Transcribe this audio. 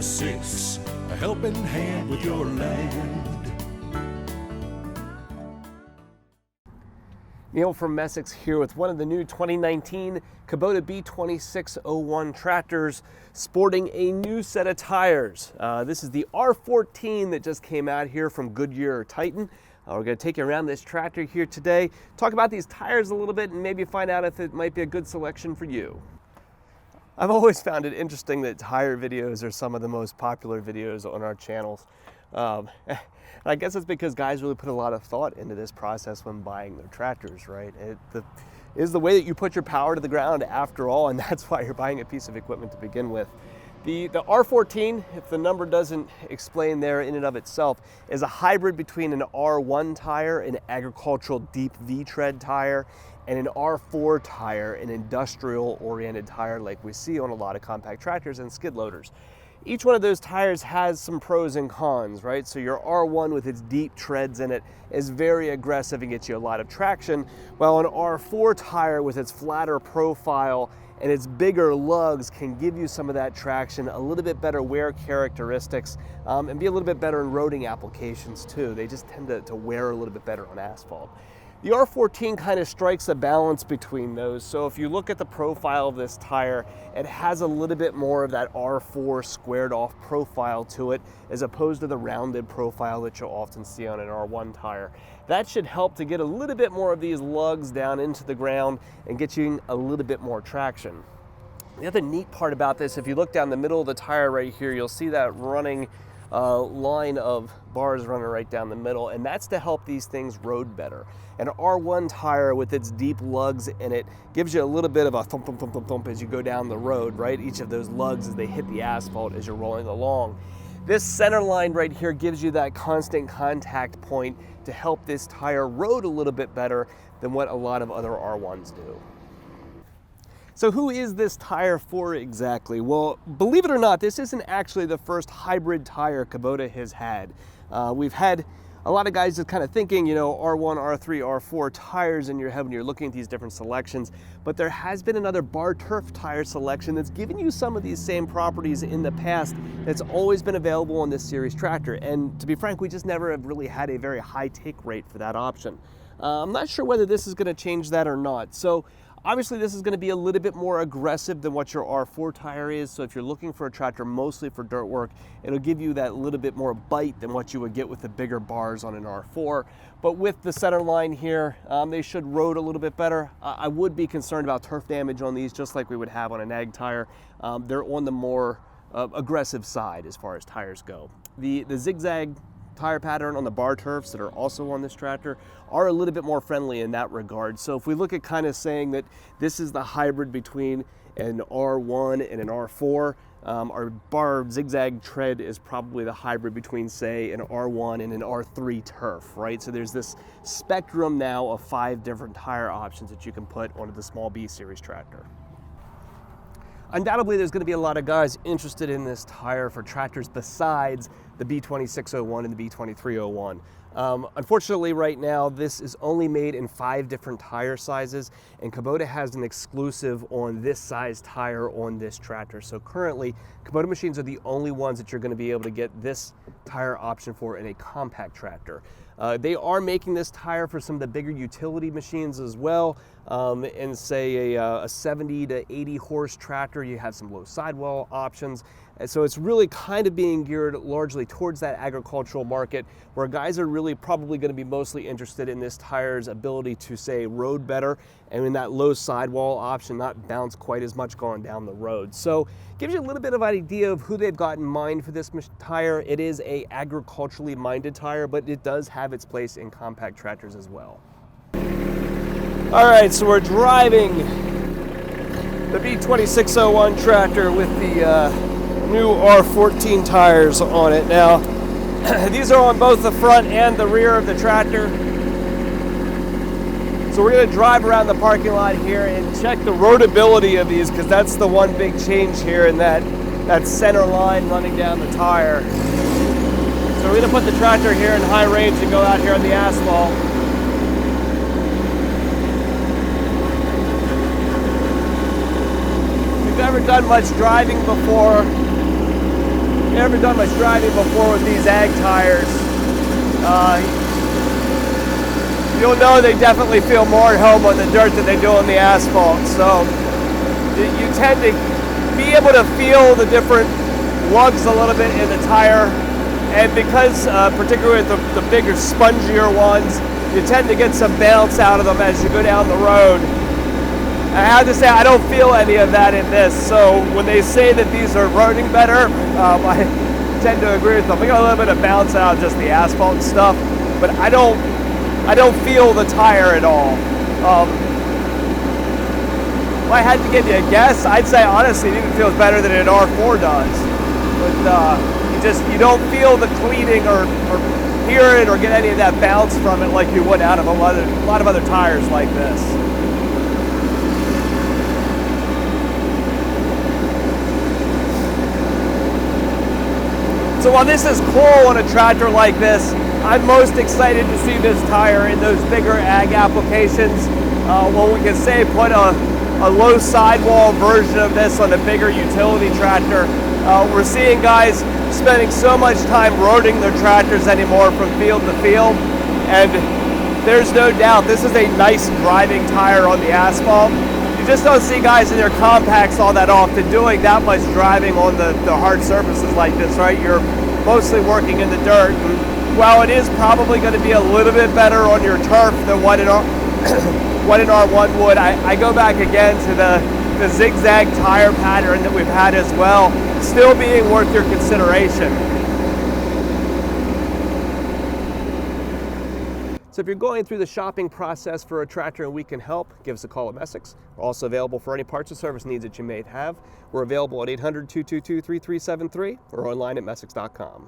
B26, a helping hand with your land. Neil from Messick's here with one of the new 2019 Kubota B2601 tractors, sporting a new set of tires. This is the R14 that just came out here from Goodyear or Titan. We're going to take you around this tractor here today, talk about these tires a little bit, and maybe find out if it might be a good selection for you. I've always found it interesting that tire videos are some of the most popular videos on our channels. I guess it's because guys really put a lot of thought into this process when buying their tractors, right? It is the way that you put your power to the ground after all, and that's why you're buying a piece of equipment to begin with. The R14, if the number doesn't explain there in and of itself, is a hybrid between an R1 tire, an agricultural deep V-tread tire, and an R4 tire, an industrial-oriented tire like we see on a lot of compact tractors and skid loaders. Each one of those tires has some pros and cons, right? So your R1 with its deep treads in it is very aggressive and gets you a lot of traction, while an R4 tire with its flatter profile and its bigger lugs can give you some of that traction, a little bit better wear characteristics, and be a little bit better in roading applications too. They just tend to wear a little bit better on asphalt. The R14 kind of strikes a balance between those. So if you look at the profile of this tire, it has a little bit more of that R4 squared off profile to it, as opposed to the rounded profile that you'll often see on an R1 tire. That should help to get a little bit more of these lugs down into the ground and get you a little bit more traction. The other neat part about this, if you look down the middle of the tire right here, you'll see that running line of bars running right down the middle, and that's to help these things road better. An R1 tire with its deep lugs in it gives you a little bit of a thump, thump, thump, thump, thump as you go down the road, right? Each of those lugs as they hit the asphalt as you're rolling along. This center line right here gives you that constant contact point to help this tire road a little bit better than what a lot of other R1s do. So who is this tire for exactly? Well, believe it or not, this isn't actually the first hybrid tire Kubota has had. We've had a lot of guys just kind of thinking, you know, R1, R3, R4 tires in your head when you're looking at these different selections, but there has been another bar turf tire selection that's given you some of these same properties in the past that's always been available on this series tractor. And to be frank, we just never have really had a very high take rate for that option. I'm not sure whether this is going to change that or not. So obviously this is going to be a little bit more aggressive than what your R4 tire is, so if you're looking for a tractor mostly for dirt work, it'll give you that little bit more bite than what you would get with the bigger bars on an R4. But with the center line here, they should road a little bit better. I would be concerned about turf damage on these, just like we would have on an ag tire. They're on the more aggressive side as far as tires go. The zigzag tire pattern on the bar turfs that are also on this tractor are a little bit more friendly in that regard. So if we look at kind of saying that this is the hybrid between an R1 and an R4, our bar zigzag tread is probably the hybrid between, say, an R1 and an R3 turf, right? So there's this spectrum now of 5 different tire options that you can put onto the small B series tractor. Undoubtedly, there's going to be a lot of guys interested in this tire for tractors besides the B2601 and the B2301. Unfortunately, right now, this is only made in 5 different tire sizes, and Kubota has an exclusive on this size tire on this tractor. So currently, Kubota machines are the only ones that you're going to be able to get this tire option for in a compact tractor. They are making this tire for some of the bigger utility machines as well. And say a 70 to 80 horse tractor, you have some low sidewall options. And so it's really kind of being geared largely towards that agricultural market, where guys are really probably going to be mostly interested in this tire's ability to, say, road better, and in that low sidewall option, not bounce quite as much going down the road. So gives you a little bit of an idea of who they've got in mind for this tire. It is a agriculturally minded tire, but it does have its place in compact tractors as well. All right, so we're driving the B2601 tractor with the new R14 tires on it. Now, these are on both the front and the rear of the tractor. So we're going to drive around the parking lot here and check the roadability of these, because that's the one big change here in that center line running down the tire. So we're going to put the tractor here in high range and go out here on the asphalt. Never done much driving before. ever done much driving before with these ag tires, you'll know they definitely feel more at home on the dirt than they do on the asphalt. So you tend to be able to feel the different lugs a little bit in the tire. And because, particularly with the bigger, spongier ones, you tend to get some bounce out of them as you go down the road. I have to say, I don't feel any of that in this. So when they say that these are roading better, I tend to agree with them. We got a little bit of bounce out of just the asphalt and stuff, but I don't feel the tire at all. If I had to give you a guess, I'd say honestly it even feels better than an R4 does. But you don't feel the cleaning or hear it or get any of that bounce from it like you would out of a lot of other tires like this. So while this is cool on a tractor like this, I'm most excited to see this tire in those bigger ag applications. When we can say put a low sidewall version of this on a bigger utility tractor. We're seeing guys spending so much time roading their tractors anymore from field to field, and there's no doubt this is a nice driving tire on the asphalt. You just don't see guys in their compacts all that often doing that much driving on the hard surfaces like this, right? You're mostly working in the dirt. And while it is probably going to be a little bit better on your turf than what an R1 would, I go back again to the zigzag tire pattern that we've had as well, still being worth your consideration. So if you're going through the shopping process for a tractor and we can help, give us a call at Essex. We're also available for any parts or service needs that you may have. We're available at 800-222-3373 or online at Essex.com.